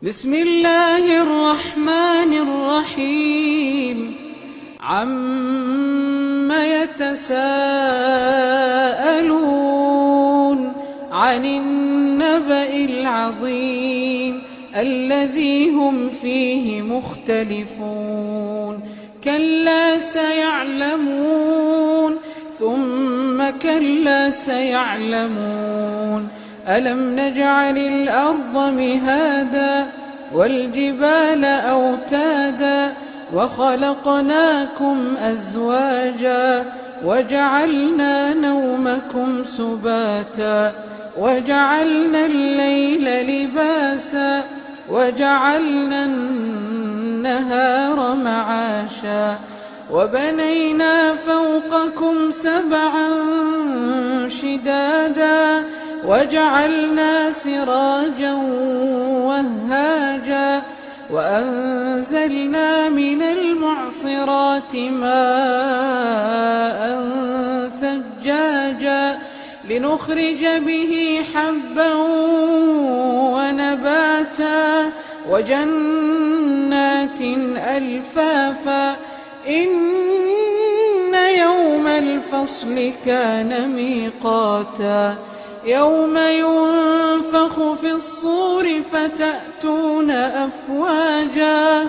بسم الله الرحمن الرحيم عم يتساءلون عن النبأ العظيم الذي هم فيه مختلفون كلا سيعلمون ثم كلا سيعلمون ألم نجعل الأرض مهادا والجبال أوتادا وخلقناكم أزواجا وجعلنا نومكم سباتا وجعلنا الليل لباسا وجعلنا النهار معاشا وبنينا فوقكم سبعا شدادا وجعلنا سراجا وهاجا وأنزلنا من المعصرات ماء ثجاجا لنخرج به حبا ونباتا وجنات ألفافا إن يوم الفصل كان ميقاتا يوم ينفخ في الصور فتأتون أفواجا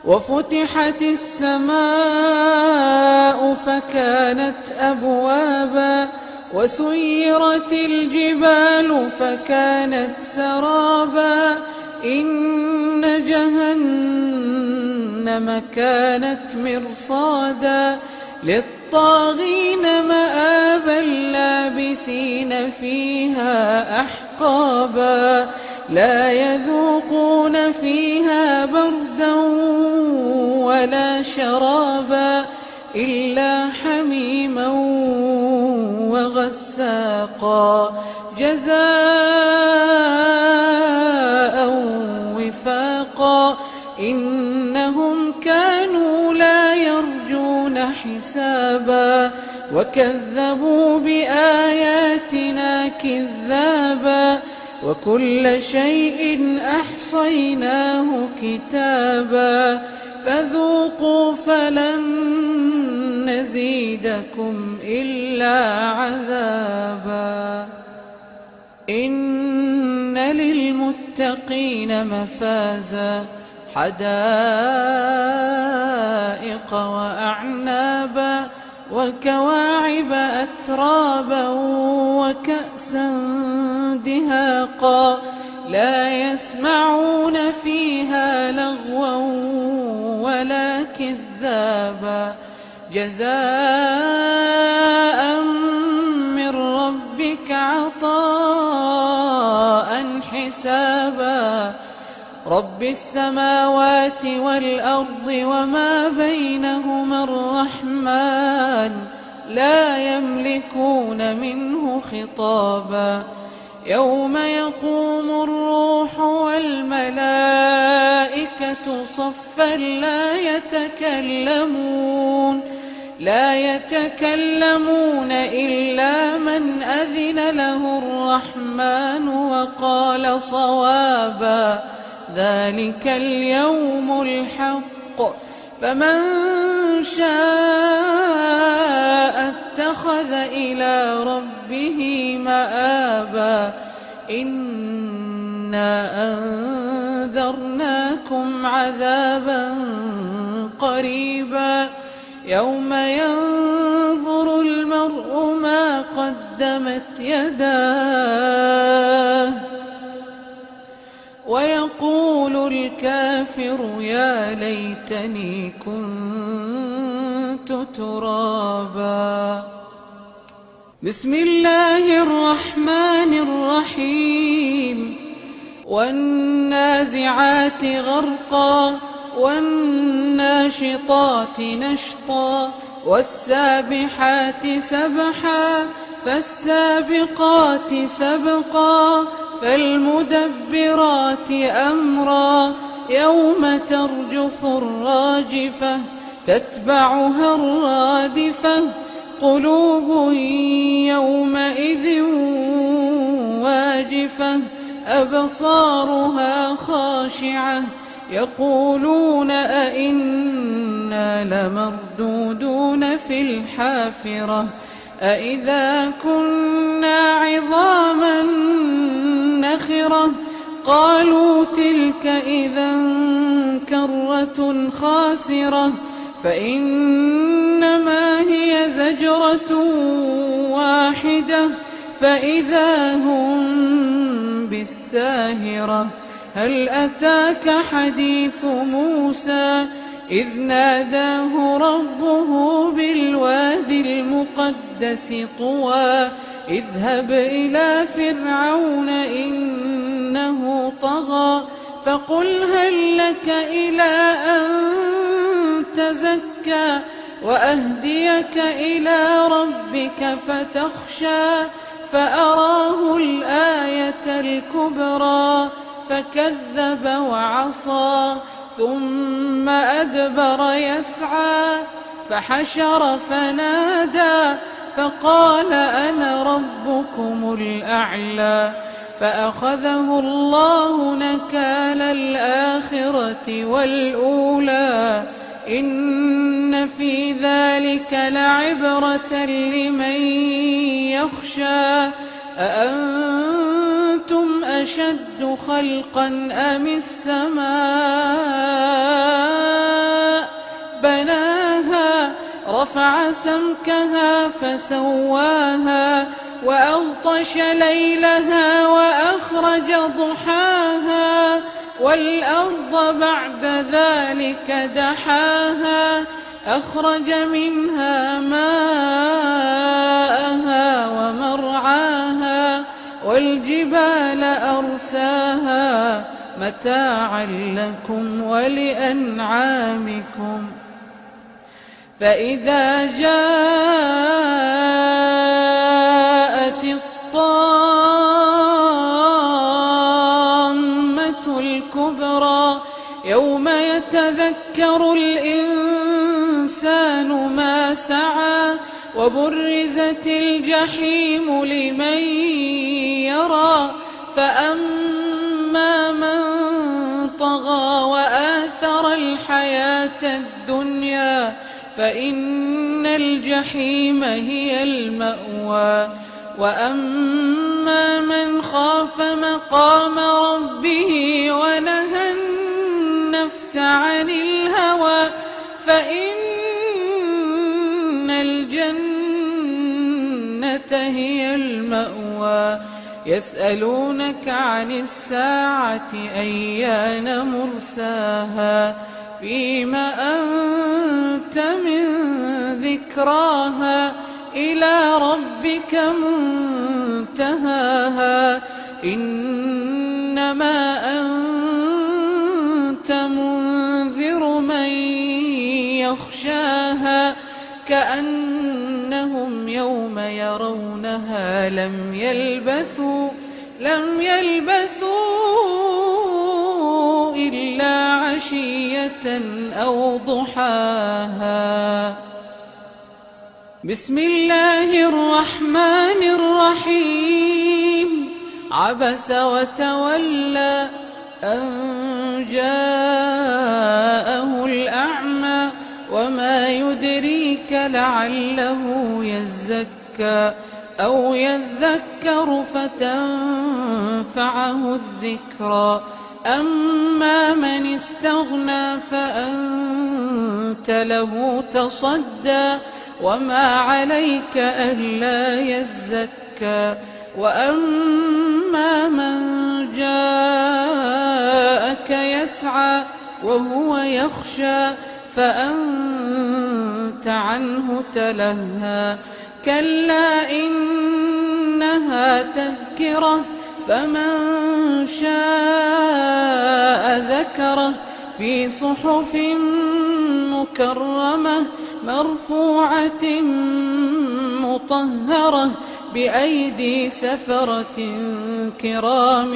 وفتحت السماء فكانت أبوابا وسيرت الجبال فكانت سرابا إن جهنم كانت مرصادا للطاغين مآبا لابثين فيها أحقابا لا يذوقون فيها بردا ولا شرابا إلا حميما وغساقا جزاء وفاقا إنهم كانوا لا يرجون حسابا وكذبوا بآياتنا كذابا وكل شيء أحصيناه كتابا فذوقوا فلن نزيدكم إلا عذابا إن للمتقين مفازا حدائق وأعنابا وكواعب أترابا وكأسا دهاقا لا يسمعون فيها لغوا ولا كذابا جزاء من ربك عطاء حسابا رب السماوات والأرض وما بينهما الرحمن لا يملكون منه خطابا يوم يقوم الروح والملائكة صفا لا يتكلمون إلا من أذن له الرحمن وقال صوابا ذلك اليوم الحق فمن شاء اتخذ إلى ربه مآبا إنا أنذرناكم عذابا قريبا يوم ينظر المرء ما قدمت يداه ويقول الكافر يا ليتني كنت ترابا بسم الله الرحمن الرحيم والنازعات غرقا والناشطات نشطا والسابحات سبحا فالسابقات سبقا فالمدبرات أمرا يوم ترجف الراجفة تتبعها الرادفة قلوب يومئذ واجفة أبصارها خاشعة يقولون أئنا لمردودون في الحافرة أئذا كنا عظاما نخرة قالوا تلك إذا كرة خاسرة فإنما هي زجرة واحدة فإذا هم بالساهرة هل أتاك حديث موسى إذ ناداه ربه بالوادي المقدس طوى اذهب إلى فرعون إنه طغى فقل هل لك إلى أن تزكى وأهديك إلى ربك فتخشى فأراه الآية الكبرى فكذب وعصى ثم أدبر يسعى فحشر فنادى فقال أنا ربكم الأعلى فأخذه الله نكال الآخرة والأولى إن في ذلك لعبرة لمن يخشى أأنتم أشد خلقا أم السماء بناها رفع سمكها فسواها وأغطش ليلها وأخرج ضحاها والأرض بعد ذلك دحاها أخرج منها ماءها ومرعاها والجبال أرساها متاعا لكم ولأنعامكم فإذا جاءت الطامة الكبرى يوم يتذكر الإنسان ما سعى وبرزت الجحيم لمن يرى فأما من طغى وآثر الحياة الدنيا فإن الجحيم هي المأوى وأما من خاف مقام ربه ونهى النفس عن الهوى فإن الجنة هي المأوى يسألونك عن الساعة أيان مرساها فيما أنت من ذكراها إلى ربك منتهاها إنما أنت منذر من يخشاها كأنهم يوم يرونها لم يلبثوا إلا عشية أو ضحاها بسم الله الرحمن الرحيم عبس وتولى أن جاءه الأعمى وما يدريك لعله يزكى أو يذكر فتنفعه الذكرى أما من استغنى فأنت له تصدى وما عليك ألا يزكى وأما من جاءك يسعى وهو يخشى فأنت عنه تلهى كلا إنها تذكرة فمن شاء ذكره في صحف مكرمة مرفوعة مطهرة بأيدي سفرة كرام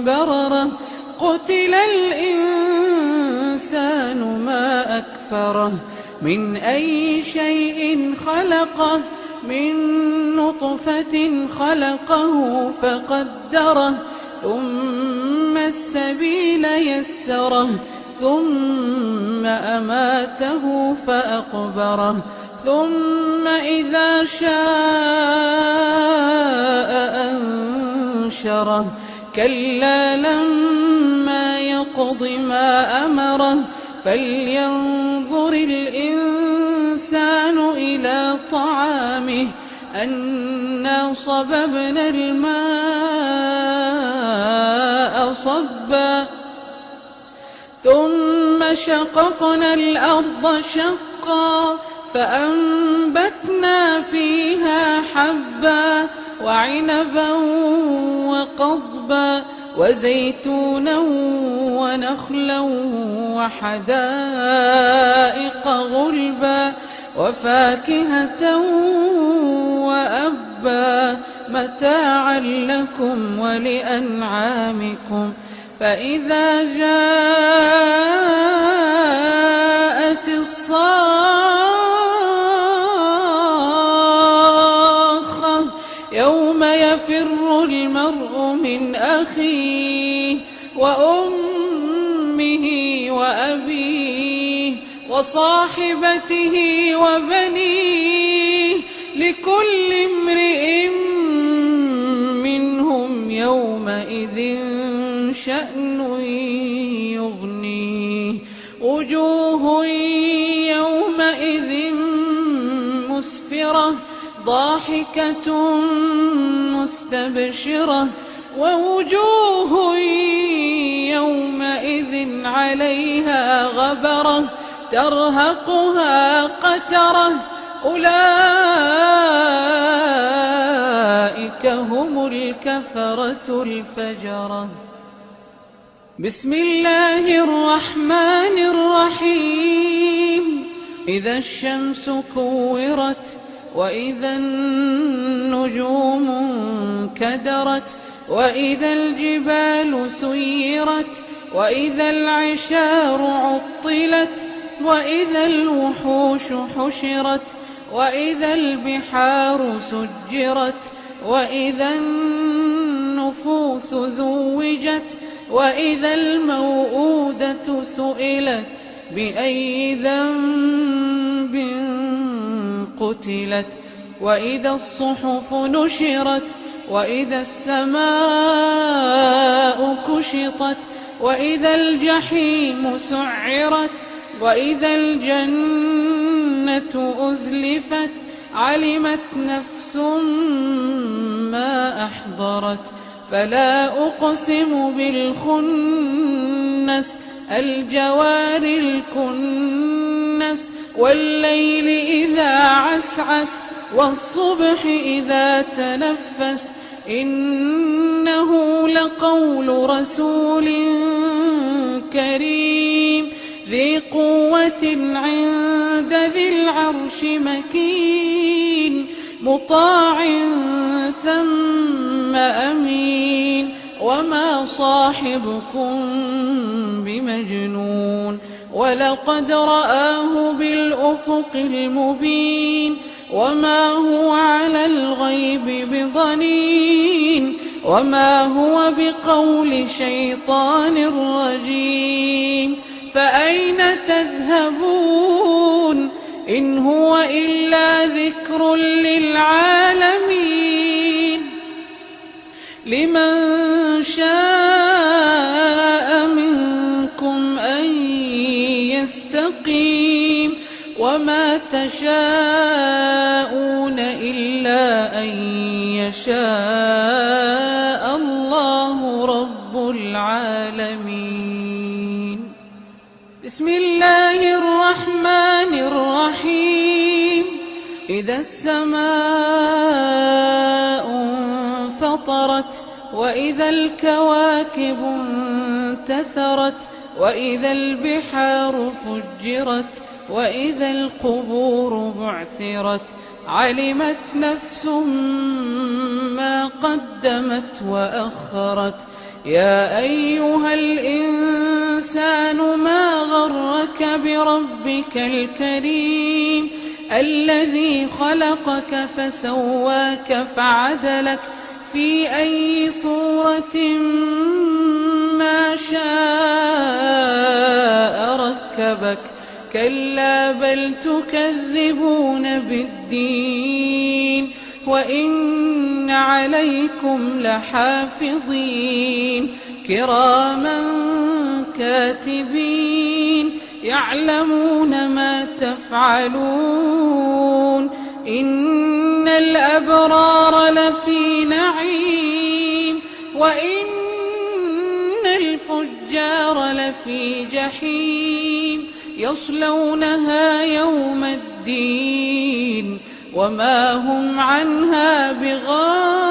بررة قتل الإنسان ما أكفره من أي شيء خلقه من نطفة خلقه فقدره ثم السبيل يسره ثم أماته فأقبره ثم إذا شاء أنشره كلا لما يقض ما أمره فلينظر الإنسان إلى طعامه أنا صببنا الماء صبا ثم شققنا الأرض شقا فأنبتنا فيها حبا وعنبا وقضبا وزيتونا ونخلا وحدائق غلبا وفاكهة وأبا متاعا لكم ولأنعامكم فإذا جاءت الصاخة يوم يفر المرء من أخيه وأمه وأبيه وصاحبته وبنيه لكل امرئ منهم يومئذ شأن يغنيه وجوه يومئذ مسفرة ضاحكة مستبشرة ووجوه يومئذ عليها غبرة ترهقها قترة أولئك هم الكفرة الفجرة بسم الله الرحمن الرحيم إذا الشمس كورت وإذا النجوم انكدرت وإذا الجبال سيرت وإذا العشار عطلت وإذا الوحوش حشرت وإذا البحار سجرت وإذا النفوس زوجت وإذا الموءودة سئلت بأي ذنب قتلت وإذا الصحف نشرت وإذا السماء كشطت وإذا الجحيم سعرت وإذا الجنة أزلفت علمت نفس ما أحضرت فلا أقسم بالخنس الجوار الكنس والليل إذا عسعس والصبح إذا تنفس إنه لقول رسول كريم ذي قوة عند ذي العرش مكين مطاع ثم أمين وما صاحبكم بمجنون ولقد رآه بالأفق المبين وما هو على الغيب بضنين وما هو بقول شيطان رجيم فأين تذهبون إن هو إلا ذكر للعالمين لمن شاء منكم أن يستقيم وما تشاءون إلا أن يشاء الله رب العالمين بسم الله الرحمن الرحيم إذا السماء انفطرت وإذا الكواكب انتثرت وإذا البحار فجرت وإذا القبور بعثرت علمت نفس ما قدمت وأخرت يا أيها الإنسان ما غرك بربك الكريم الذي خلقك فسواك فعدلك في أي صورة ما شاء ركبك كلا بل تكذبون بالدين وإن عليكم لحافظين كراما كاتبين يعلمون ما تفعلون إن الأبرار لفي نعيم وإن الفجار لفي جحيم يصلونها يوم الدين وما هم عنها بغائبين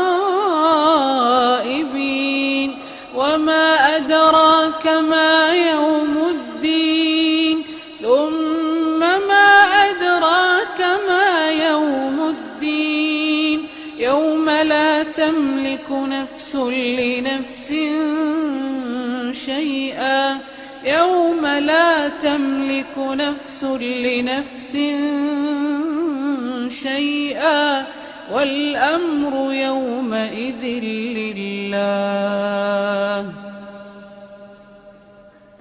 وما أدراك ما يوم الدين ثم ما أدراك ما يوم الدين يوم لا تملك نفس لنفس شيئا يوم لا تملك نفس لنفس شيئا والأمر يومئذ لله.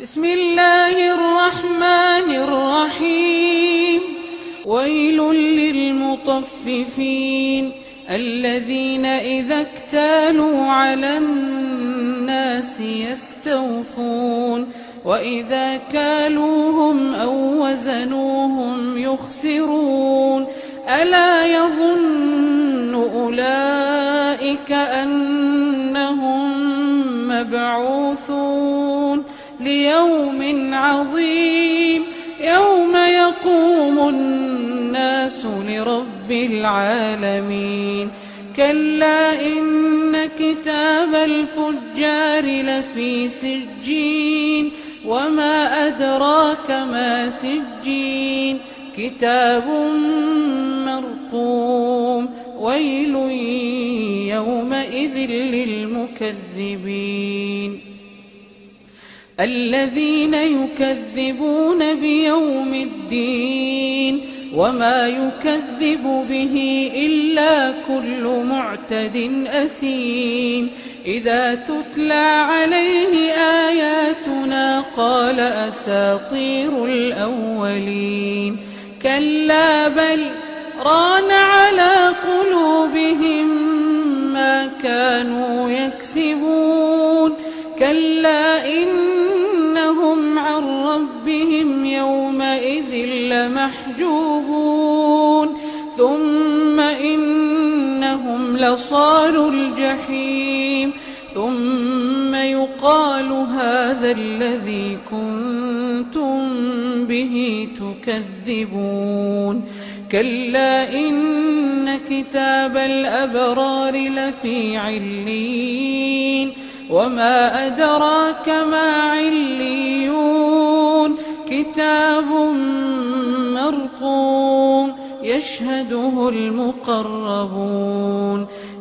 بسم الله الرحمن الرحيم. ويل للمطففين الذين إذا اكتالوا على الناس يستوفون وإذا كالوهم أو وزنوهم يخسرون ألا يظن أولئك أنهم مبعوثون ليوم عظيم يوم يقوم الناس لرب العالمين كلا إن كتاب الفجار لفي سجين وما أدراك ما سجين كتاب مرقوم ويل يومئذ للمكذبين الذين يكذبون بيوم الدين وما يكذب به إلا كل معتد أثيم إذا تتلى عليه آياتنا قال أساطير الأولين كلا بل ران على قلوبهم ما كانوا يكسبون كلا إنهم عن ربهم يومئذ لمحجوبون ثم إنهم لصالو الجحيم ثم يقال هذا الذي كنتم به تكذبون كلا إن كتاب الأبرار لفي عليين وما أدراك ما عليون كتاب مرقوم يشهده المقربون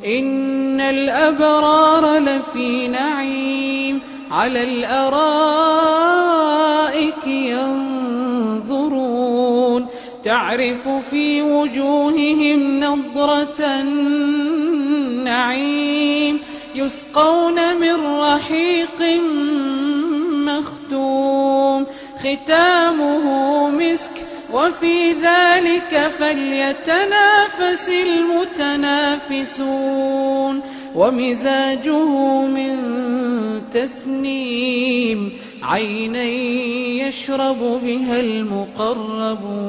إن الأبرار لفي نعيم على الأرائك ينظرون تعرف في وجوههم نضرة النعيم يسقون من رحيق مختوم ختامه مسك وفي ذلك فليتنافس المتنافسون ومزاجه من تسنيم عينا يشرب بها المقربون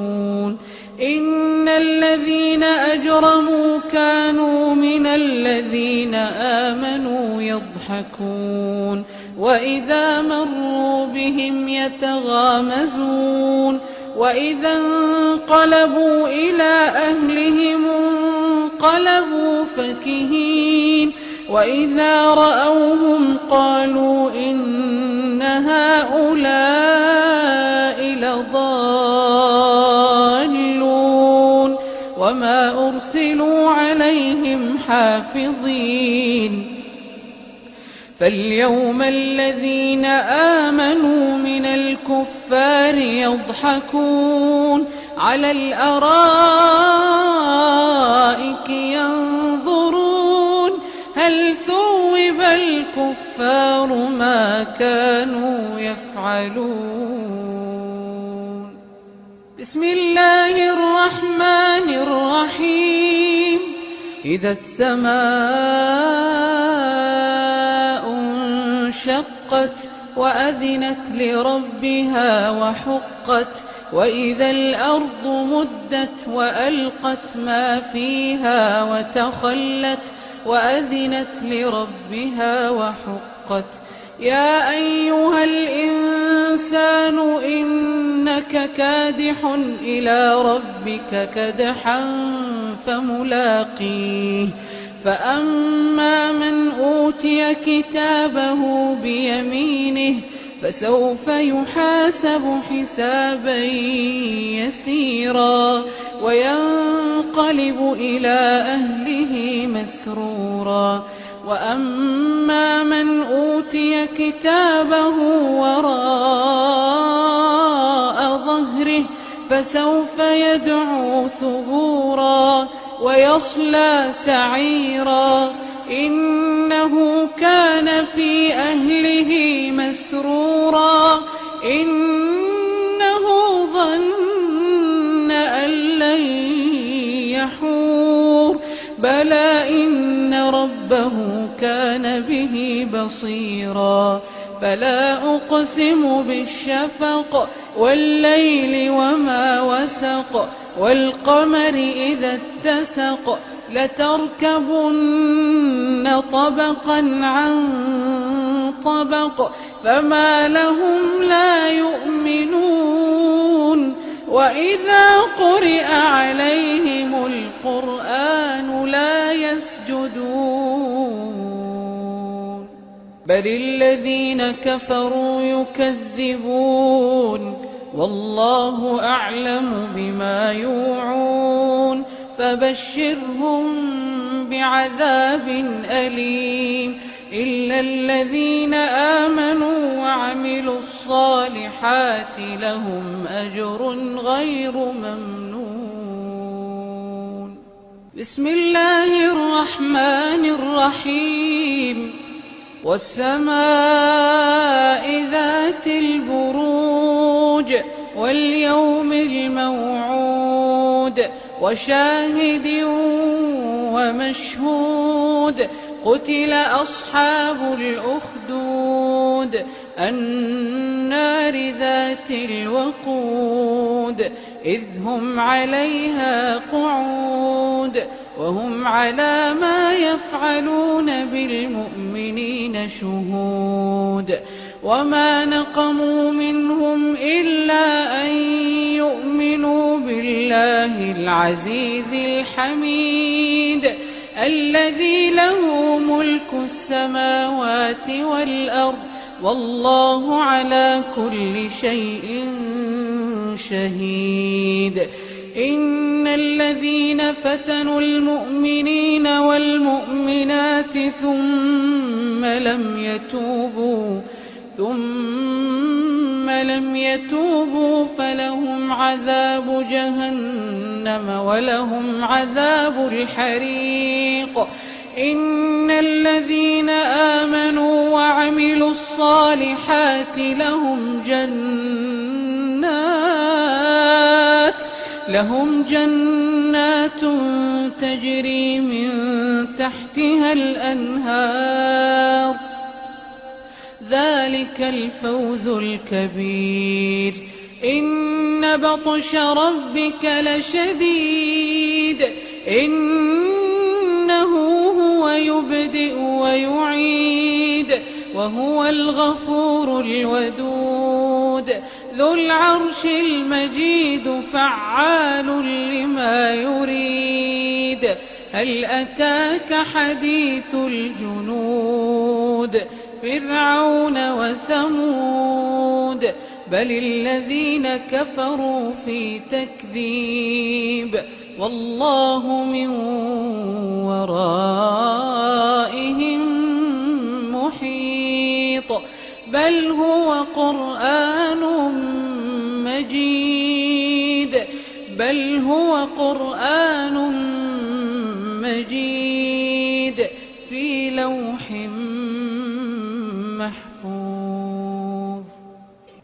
إن الذين أجرموا كانوا من الذين آمنوا يضحكون وإذا مروا بهم يتغامزون وإذا انقلبوا إلى أهلهم انقلبوا فكهين وإذا رأوهم قالوا إن هؤلاء لضالون وما أرسلوا عليهم حافظين فاليوم الذين آمنوا من الكفار يضحكون على الأرائك ينظرون هل الكفار ما كانوا يفعلون. بسم الله الرحمن الرحيم. إذا السماء انشقت وأذنت لربها وحقت، وإذا الأرض مدت وألقت ما فيها وتخلت وأذنت لربها وحقت. يا أيها الإنسان إنك كادح إلى ربك كدحا فملاقيه. فأما من أوتي كتابه بيمينه فسوف يحاسب حسابا يسيرا وينقلب إلى أهله مسرورا. وأما من أوتي كتابه وراء ظهره فسوف يدعو ثبورا ويصلى سعيرا إنه كان في أهله مسرورا إنه ظن أن لن يحور بلى إن ربه كان به بصيرا. فلا أقسم بالشفق والليل وما وسق والقمر إذا اتسق لتركبن طبقا عن طبق فما لهم لا يؤمنون. وإذا قرئ عليهم القرآن لا يسجدون بل الذين كفروا يكذبون والله أعلم بما يوعون. فبشرهم بعذاب أليم إلا الذين آمنوا وعملوا الصالحات لهم أجر غير ممنون. بسم الله الرحمن الرحيم. والسماء ذات البروج واليوم الموعود وشاهد ومشهود. قتل أصحاب الأخدود النار ذات الوقود إذ هم عليها قعود وهم على ما يفعلون بالمؤمنين شهود. وما نقموا منهم إلا أن يؤمنوا بالله العزيز الحميد الذي له ملك السماوات والأرض والله على كل شيء شهيد. إن الذين فتنوا المؤمنين والمؤمنات ثم لم يتوبوا فلهم عذاب جهنم ولهم عذاب الحريق. إن الذين آمنوا وعملوا الصالحات لهم جنات تجري من تحتها الأنهار ذلك الفوز الكبير. إن بطش ربك لشديد إنه هو يبدئ ويعيد وهو الغفور الودود ذو العرش المجيد فعال لما يريد. هل أتاك حديث الجنود فرعون وثمود بل الذين كفروا في تكذيب والله من ورائهم محيط. بل هو قرآن مجيد في لوح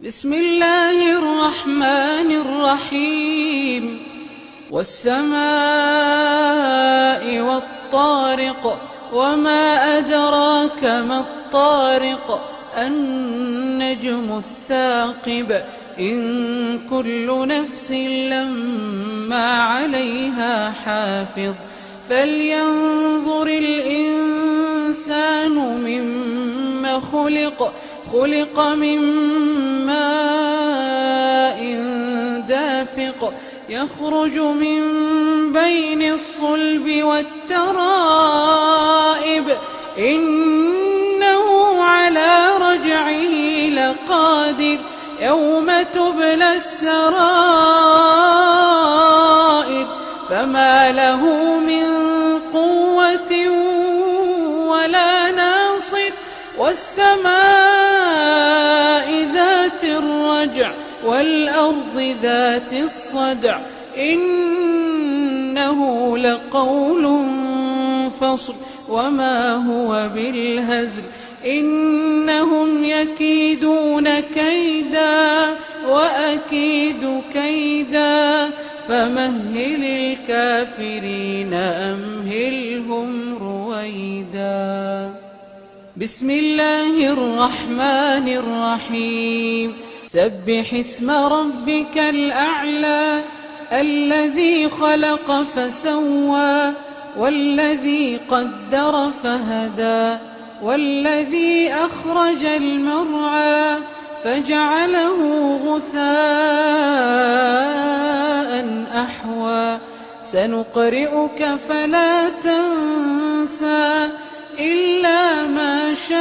بسم الله الرحمن الرحيم والسماء والطارق وما أدراك ما الطارق النجم الثاقب إن كل نفس لما عليها حافظ فلينظر الإنسان مما خلق من ماء دافق يخرج من بين الصلب والترائب إنه على رجعه لقادر يوم تبلى السرائر فما له من قوة ولا ناصر والسماء ذات الرجع والأرض ذات الصدع إنه لقول فصل وما هو بالهزل إنهم يكيدون كيدا وأكيد كيدا فمهل الكافرين أمهلهم رويدا بسم الله الرحمن الرحيم سبح اسم ربك الأعلى الذي خلق فسوى والذي قدر فهدى والذي أخرج المرعى فجعله غثاء أحوى سنقرئك فلا تنسى إلا ما شاء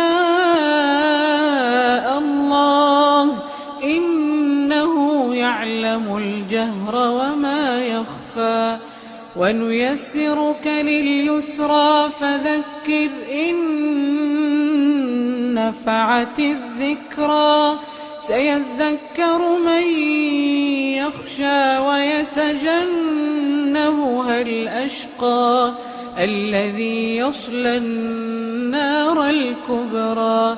الله إنه يعلم الجهر وما يخفى ونيسرك لليسرى فذكر إن نفعت الذكرى سيذكر من يخشى ويتجنبها الأشقى الذي يصلى النار الكبرى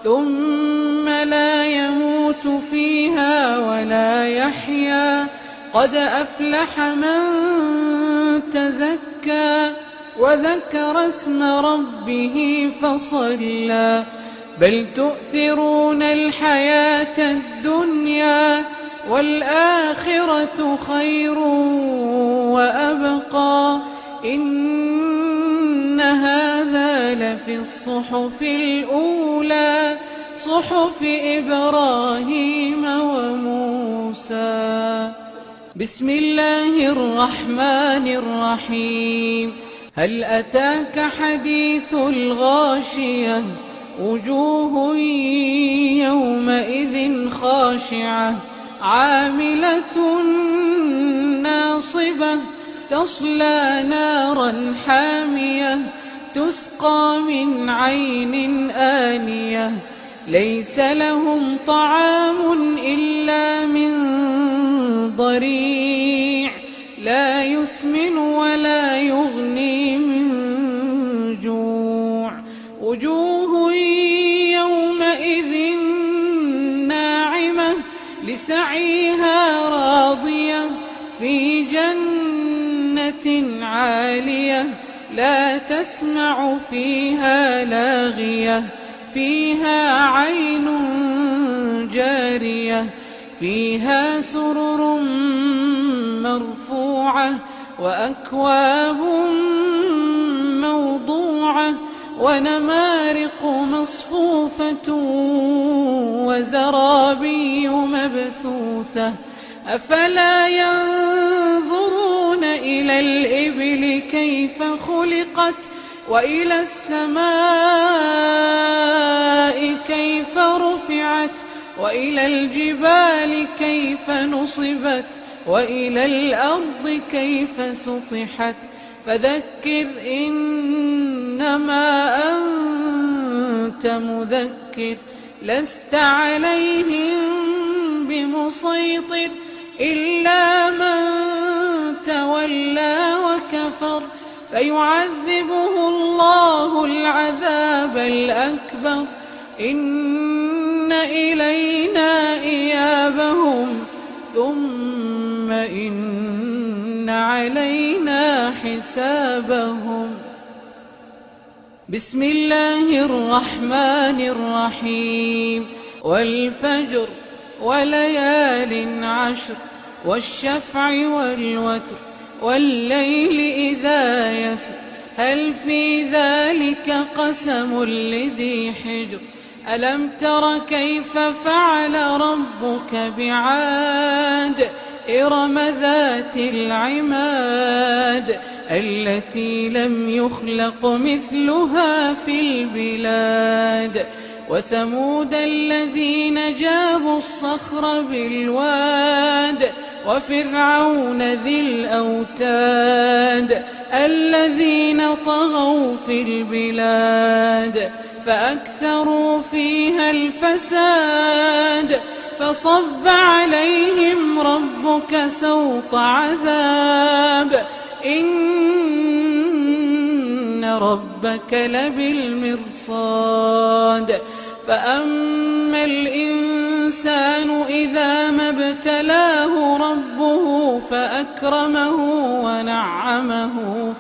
ثم لا يموت فيها ولا يحيا قد أفلح من تزكى وذكر اسم ربه فصلى بل تؤثرون الحياة الدنيا والآخرة خير وأبقى إن هذا لفي الصحف الأولى صحف إبراهيم وموسى بسم الله الرحمن الرحيم هل أتاك حديث الغاشية وجوه يومئذ خاشعة عاملة ناصبة تصلى نارا حامية تسقى من عين آنية ليس لهم طعام إلا من ضريع لا يسمن ولا يغني من جوع وجوه يومئذ ناعمة لسعيها راضية في جنة عالية لا تسمع فيها لاغية فيها عين جارية فيها سرر مرفوعة وأكواب موضوعة ونمارق مصفوفة وزرابي مبثوثة أفلا ينظرون إلى الإبل كيف خلقت وإلى السماء كيف رفعت وإلى الجبال كيف نصبت وإلى الأرض كيف سطحت فذكر إنما أنت مذكر لست عليهم بمسيطر إلا من تولى وكفر فيعذبه الله العذاب الأكبر إن إلينا إيابهم ثم إن علينا حسابهم. بسم الله الرحمن الرحيم. والفجر وليال عشر والشفع والوتر والليل إذا يسر هل في ذلك قسم لذي حجر ألم تر كيف فعل ربك بعاد إرم ذات العماد التي لم يخلق مثلها في البلاد وثمود الذين جابوا الصخر بالواد وفرعون ذي الأوتاد الذين طغوا في البلاد فأكثروا فيها الفساد فصب عليهم ربك سوط عذاب إن ربك لبالمرصاد فأما الإنسان إذا ما ابتلاه ربه فأكرمه ونعمه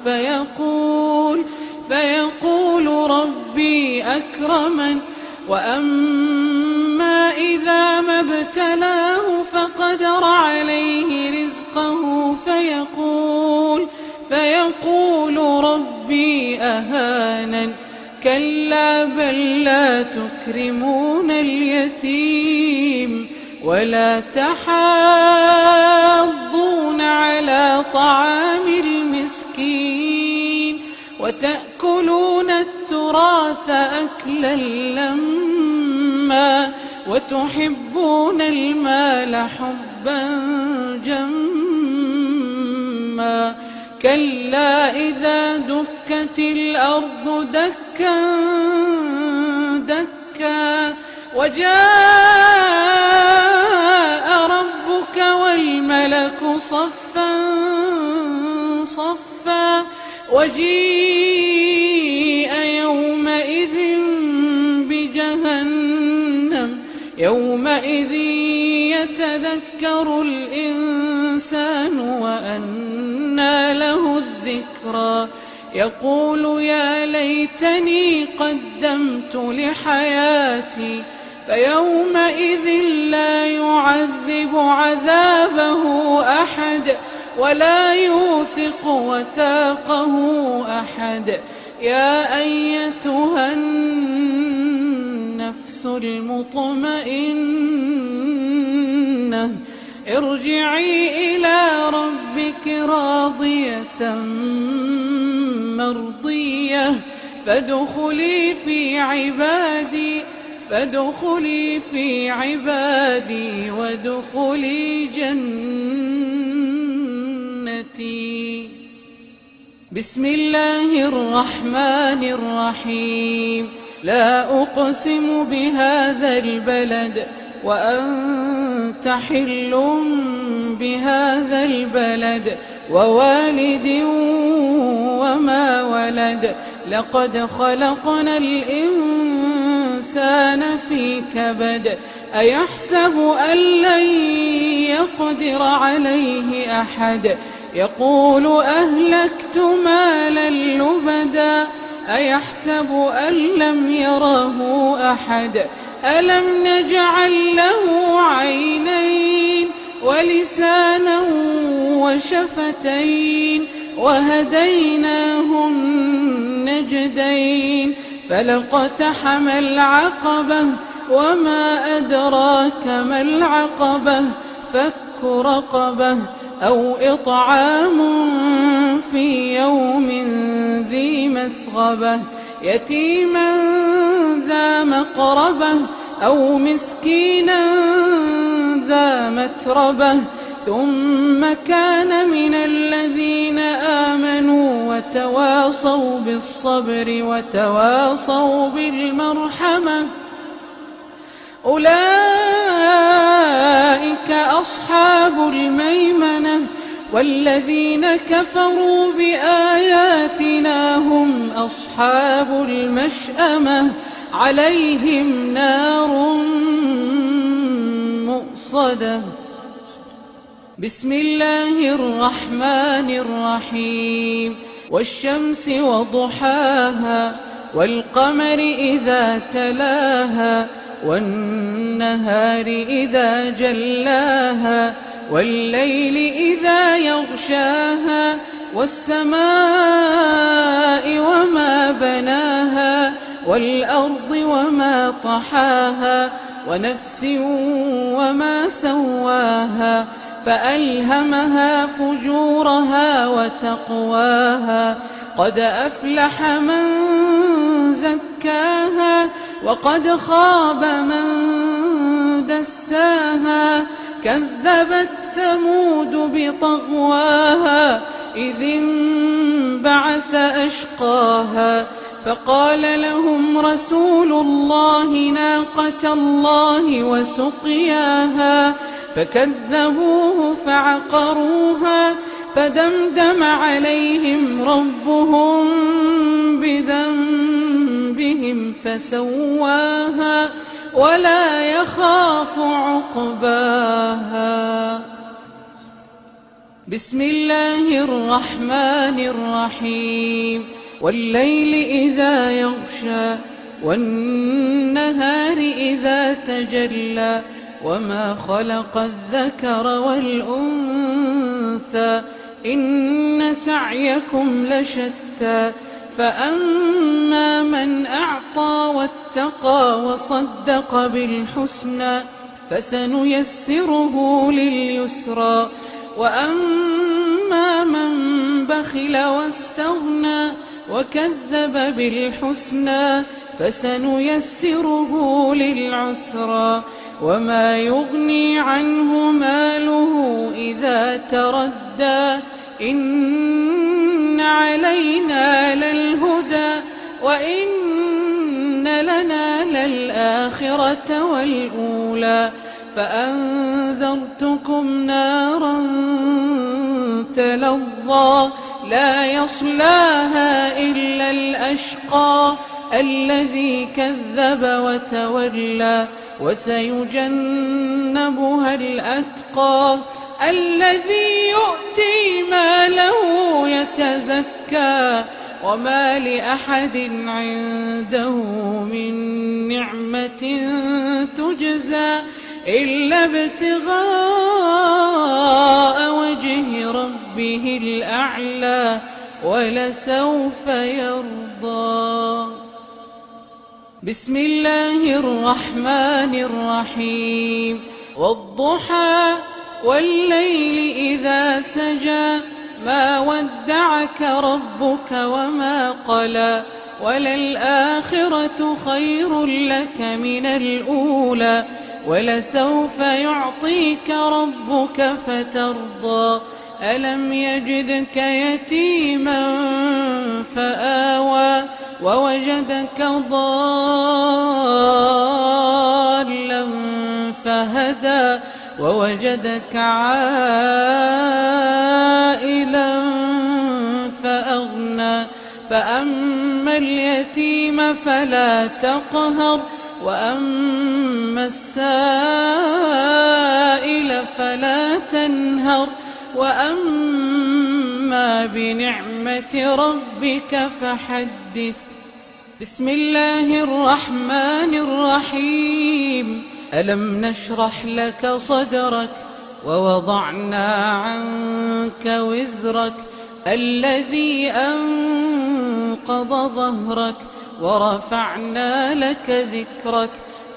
فيقول ربي أكرمن وأما إذا ما ابتلاه فقدر عليه رزقه فيقول ربي أهانن كلا بل لا تكرمون اليتيم ولا تحاضون على طعام المسكين وتأكلون التراث أكلا لما وتحبون المال حبا جما كلا إذا دكت الأرض دكا دكا وجاء ربك والملك صفا صفا وجيء يومئذ بجهنم يومئذ يتذكر الإنسان وأنى له الذكرى يقول يا ليتني قدمت لحياتي فيومئذ لا يعذب عذابه أحد ولا يوثق وثاقه أحد يا أيتها النفس المطمئنة ارجعي إلى ربك راضية مرضية فادخلي في عبادي وادخلي جنتي. بسم الله الرحمن الرحيم. لا أقسم بهذا البلد وأنت حل بهذا البلد ووالد وما ولد لقد خلقنا الإنسان في كبد أيحسب أن لن يقدر عليه أحد يقول أهلكت مالا لبدا أيحسب أن لم يره أحد ألم نجعل له عينين ولسانا وشفتين وهديناه النجدين فلاقتحم العقبة وما أدراك ما العقبة فك رقبة أو إطعام في يوم ذي مسغبة يتيما ذا مقربة أو مسكينا ذا متربة ثم كان من الذين آمنوا وتواصوا بالصبر وتواصوا بالمرحمة أولئك أصحاب الميمنة والذين كفروا بآياتنا هم أصحاب المشأمة عليهم نار مؤصدة. بسم الله الرحمن الرحيم. والشمس وضحاها والقمر إذا تلاها والنهار إذا جلاها والليل إذا يغشاها والسماء وما بناها والأرض وما طحاها ونفس وما سواها فألهمها فجورها وتقواها. قد أفلح من زكاها وقد خاب من دساها. كذبت ثمود بطغواها إذ انبعث أشقاها فقال لهم رسول الله ناقة الله وسقياها فكذبوه فعقروها فدمدم عليهم ربهم بذنبهم فسواها ولا يخاف عقباها. بسم الله الرحمن الرحيم. والليل إذا يغشى والنهار إذا تجلى وما خلق الذكر والأنثى إن سعيكم لشتى. فأما من أعطى واتقى وصدق بالحسنى فسنيسره لليسرى. وأما من بخل واستغنى وكذب بالحسنى فسنيسره للعسرى. وما يغني عنه ماله إذا تردى إن علينا للهدى وإن لنا للآخرة والأولى. فأنذرتكم نارا تلظى لا يصلاها إلا الأشقى الذي كذب وتولى. وسيجنبها الأتقى الذي يؤتي ماله يتزكى. وما لأحد عنده من نعمة تجزى إلا ابتغاء وجه ربه الأعلى ولسوف يرضى. بسم الله الرحمن الرحيم. والضحى والليل إذا سجى ما ودعك ربك وما قلى وللآخرة خير لك من الأولى ولسوف يعطيك ربك فترضى. ألم يجدك يتيما فآوى ووجدك ضالا فهدى ووجدك عائلا فأغنى. فأما اليتيم فلا تقهر وأما السائل فلا تنهر وأما بنعمة ربك فحدث. بسم الله الرحمن الرحيم. ألم نشرح لك صدرك ووضعنا عنك وزرك الذي أنقض ظهرك ورفعنا لك ذكرك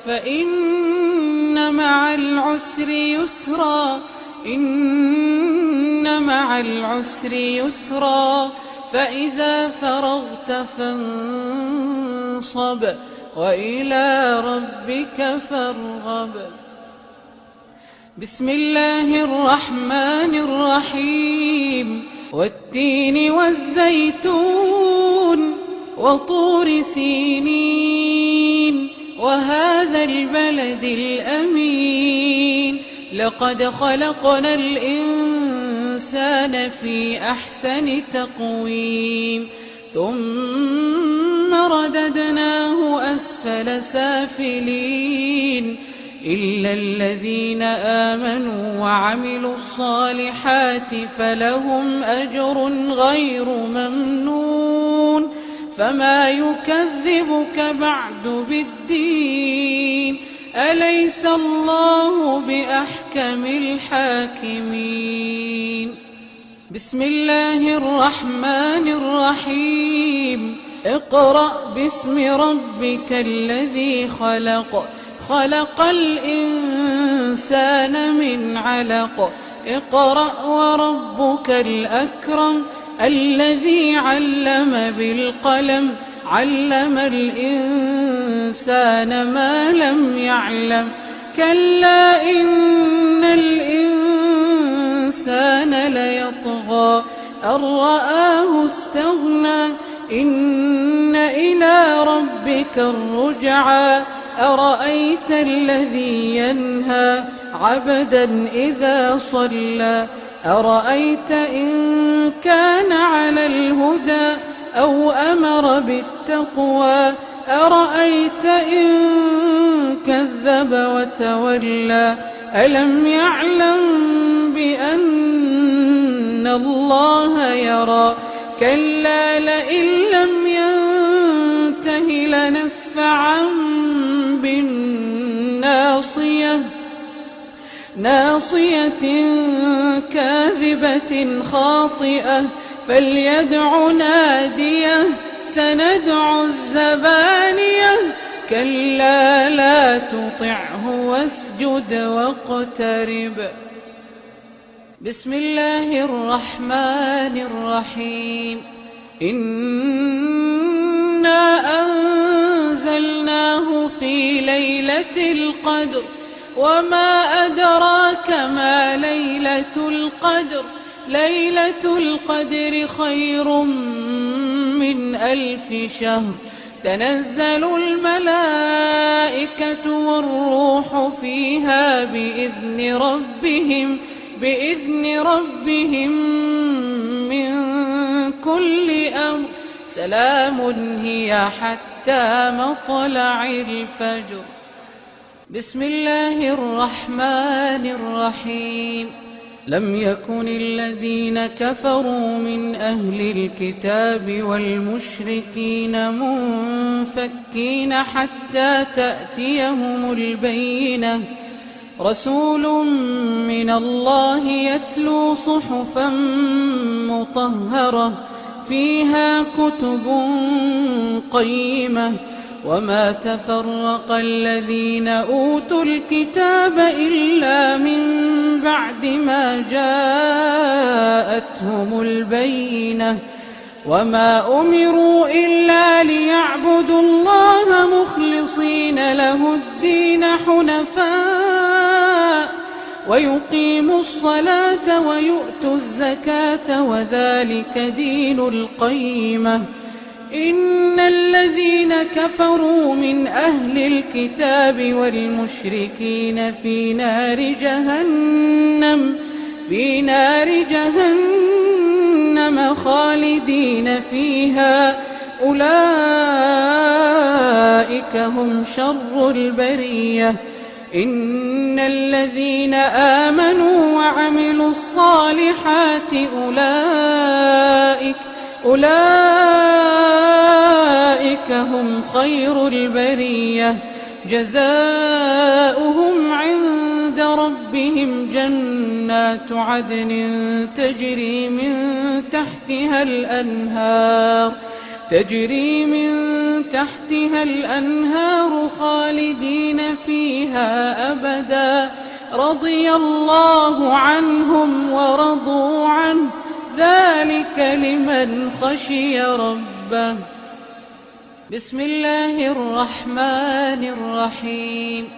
فإن مع العسر يسرا إن مع العسر يسرا فإذا فرغت فانصب وإلى ربك فارغب. بسم الله الرحمن الرحيم. والتين والزيتون وطور سينين وهذا البلد الأمين لقد خلقنا الإنسان في أحسن تقويم ثم ثم رددناه أسفل سافلين إلا الذين آمنوا وعملوا الصالحات فلهم أجر غير ممنون فما يكذبك بعد بالدين أليس الله بأحكم الحاكمين بسم الله الرحمن الرحيم اقرأ باسم ربك الذي خلق خلق الإنسان من علق اقرأ وربك الأكرم الذي علم بالقلم علم الإنسان ما لم يعلم كلا إن الإنسان ليطغى أن رآه استغنى إن إلى ربك الرجعى أرأيت الذي ينهى عبدا إذا صلى أرأيت إن كان على الهدى أو أمر بالتقوى أرأيت إن كذب وتولى ألم يعلم بأن الله يرى كلا لئن لم ينته لنسفعا بالناصية ناصية كاذبة خاطئة فليدع ناديه سندع الزبانية كلا لا تطعه واسجد واقترب بسم الله الرحمن الرحيم إنا أنزلناه في ليلة القدر وما أدراك ما ليلة القدر ليلة القدر خير من 1000 شهر تنزل الملائكة والروح فيها بإذن ربهم من كل أمر سلام هي حتى مطلع الفجر بسم الله الرحمن الرحيم لم يكن الذين كفروا من أهل الكتاب والمشركين منفكين حتى تأتيهم البينة رسول من الله يتلو صحفا مطهرة فيها كتب قيمة وما تفرق الذين أوتوا الكتاب إلا من بعد ما جاءتهم البينة وما أمروا إلا ليعبدوا الله مخلصين له الدين حنفاء ويقيموا الصلاة ويؤتوا الزكاة وذلك دين القيمة إن الذين كفروا من أهل الكتاب والمشركين في نار جهنم خالدين فيها أولئك هم شر البرية إن الذين آمنوا وعملوا الصالحات أولئك هم خير البرية جزاؤهم عند ربهم جنات عدن تجري من تحتها الأنهار خالدين فيها أبدا رضي الله عنهم ورضوا عنه ذلك لمن خشي ربه بسم الله الرحمن الرحيم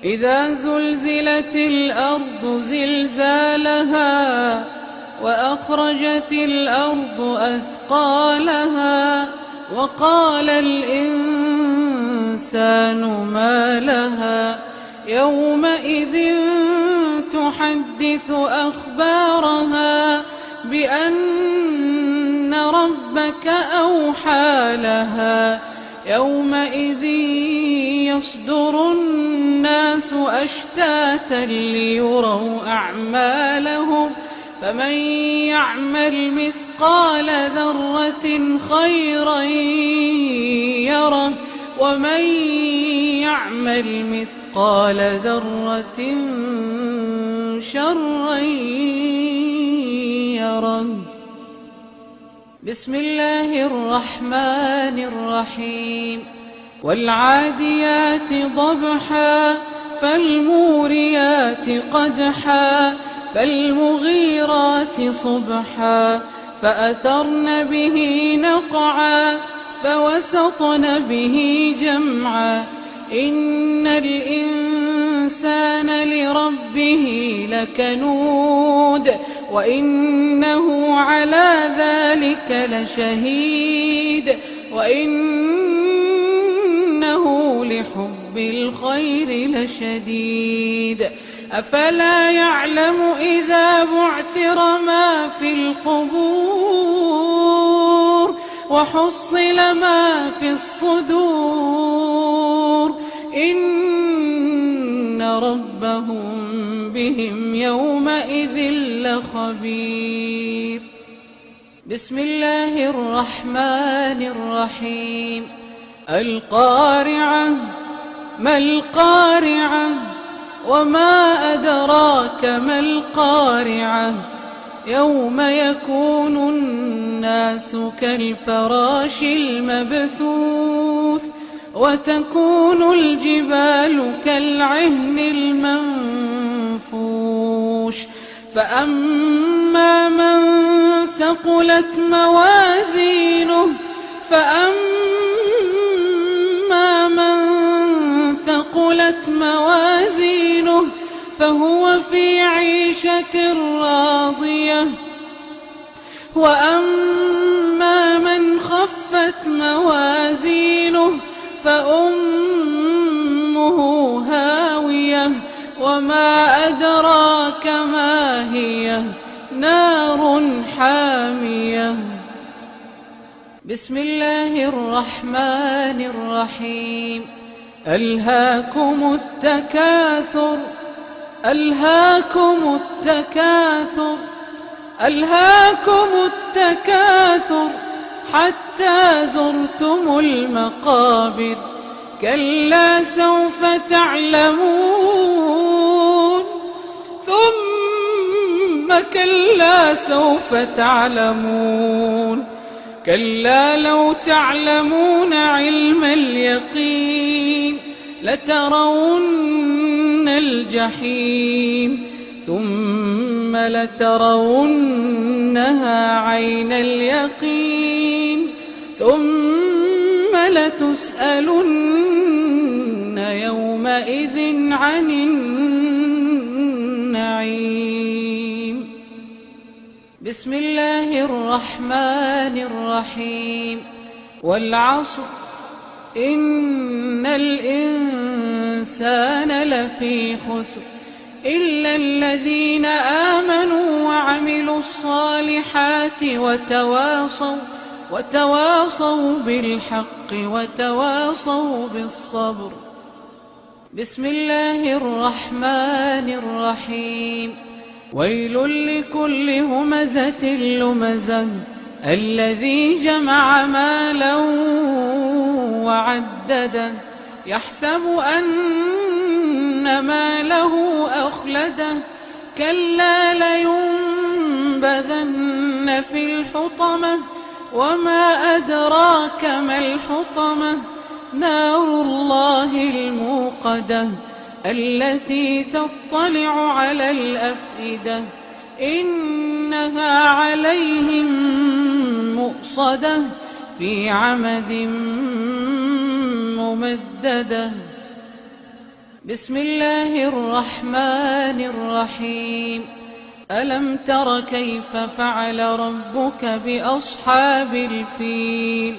إذا زلزلت الأرض زلزالها وأخرجت الأرض أثقالها وقال الإنسان ما لها يومئذ تحدث أخبارها بأن ربك أوحى لها يومئذ يصدر الناس أشتاتا ليروا أعمالهم فمن يعمل مثقال ذرة خيرا يره ومن يعمل مثقال ذرة شرا يره. بسم الله الرحمن الرحيم. والعاديات ضبحا فالموريات قدحا فالمغيرات صبحا فأثرن به نقعا فوسطن به جمعا إن الإنسان لربه لكنود وإنه على ذلك لشهيد وإنه لحب الخير لشديد. أفلا يعلم إذا بعثر ما في القبور وحصل ما في الصدور إن ربهم بهم يومئذ لخبير. بسم الله الرحمن الرحيم. القارعة ما القارعة وما أدراك ما القارعة يوم يكون الناس كالفراش المبثوث وتكون الجبال كالعهن المنفوش فأما من ثقلت موازينه فهو في عيشة راضية وأما من خفت موازينه فأمه هاوية وما أدراك ما هي نار حامية. بسم الله الرحمن الرحيم. ألهاكم التكاثر ألهاكم التكاثر ألهاكم التكاثر حتى زرتم المقابر كلا سوف تعلمون ثم كلا سوف تعلمون كلا لو تعلمون علم اليقين لترون الجحيم ثم لترونها عين اليقين ثم لتسألن يومئذ عن النعيم. بسم الله الرحمن الرحيم. والعصر إن الإنسان لفي خسر إلا الذين آمنوا وعملوا الصالحات وتواصوا بالحق وتواصوا بالصبر. بسم الله الرحمن الرحيم. ويل لكل همزة لمزة الذي جمع مالا وعدده يحسب أن ماله أخلده كلا لينبذن في الحطمة وما أدراك ما الحطمة نار الله الموقدة التي تطلع على الأفئدة إنها عليهم مؤصدة في عمد ممددة. بسم الله الرحمن الرحيم. ألم تر كيف فعل ربك بأصحاب الفيل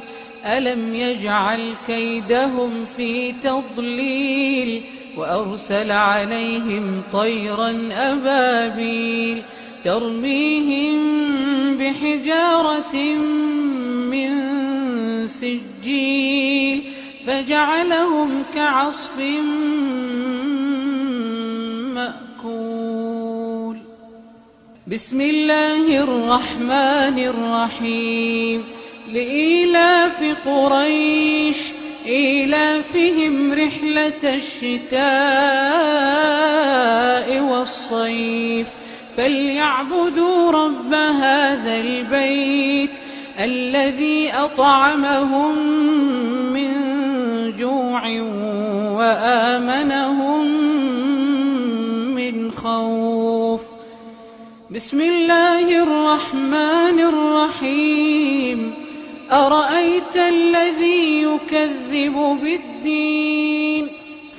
ألم يجعل كيدهم في تضليل وأرسل عليهم طيرا أبابيل ترميهم بحجارة من سجيل فجعلهم كعصف مأكول. بسم الله الرحمن الرحيم. لإيلاف قريش إيلافهم رحلة الشتاء والصيف فليعبدوا رب هذا البيت الذي أطعمهم من جوع وآمنهم من خوف. بسم الله الرحمن الرحيم. أرأيت الذي يكذب بالدين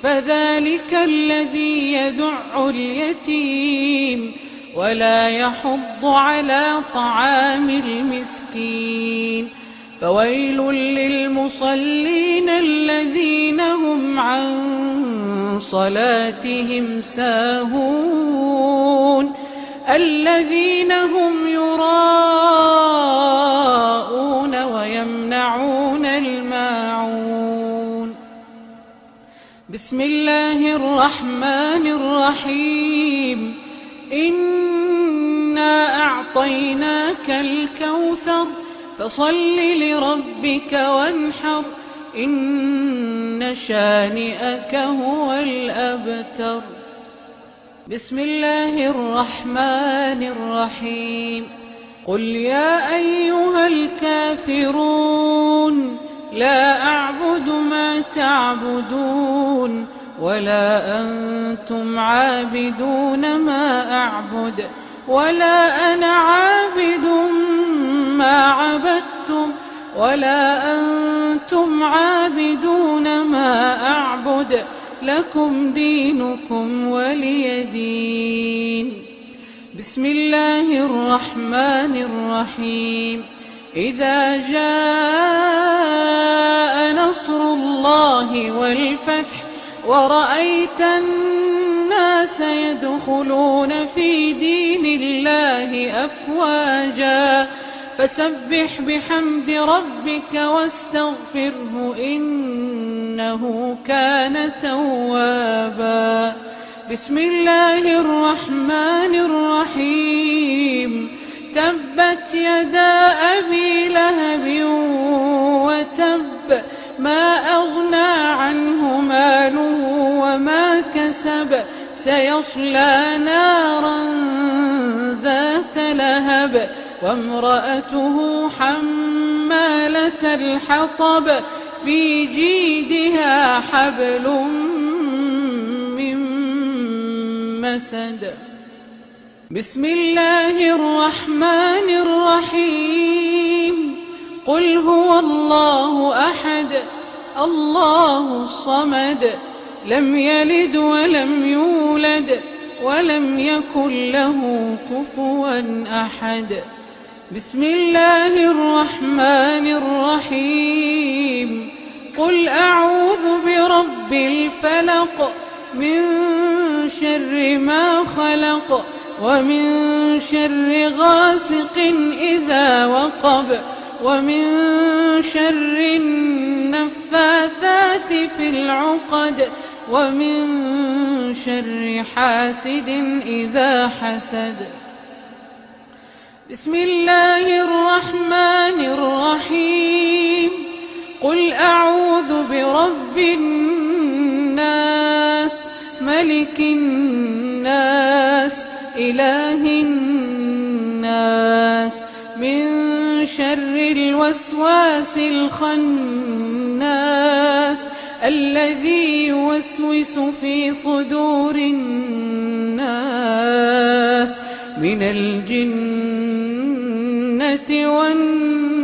فذلك الذي يدع اليتيم ولا يحض على طعام المسكين. فويل للمصلين الذين هم عن صلاتهم ساهون الذين هم يراءون ويمنعون الماعون. بسم الله الرحمن الرحيم. إنا أعطيناك الكوثر فصل لربك وانحر إن شانئك هو الأبتر. بسم الله الرحمن الرحيم. قل يا أيها الكافرون لا أعبد ما تعبدون ولا أنتم عابدون ما أعبد ولا أنا عابد ما عبدتم ولا أنتم عابدون ما أعبد لكم دينكم ولي دين. بسم الله الرحمن الرحيم. إذا جاء نصر الله والفتح ورأيت الناس يدخلون في دين الله أفواجا فسبح بحمد ربك واستغفره إنه كان توابا. بسم الله الرحمن الرحيم. تبت يدا أبي لهب وتب ما أغنى عنه ماله وما كسب سيصلى نارا ذات لهب وامرأته حمالة الحطب في جيدها حبل من مسد. بسم الله الرحمن الرحيم. قل هو الله أحد الله الصمد لم يلد ولم يولد ولم يكن له كفوا أحد. بسم الله الرحمن الرحيم. قل أعوذ برب الفلق من شر ما خلق ومن شر غاسق إذا وقب ومن شر النفاثات في العقد ومن شر حاسد إذا حسد. بسم الله الرحمن الرحيم. قل أعوذ برب الناس ملك الناس إله الناس من شر الوسواس الخناس الذي يوسوس في صدور الناس من الجنة والناس.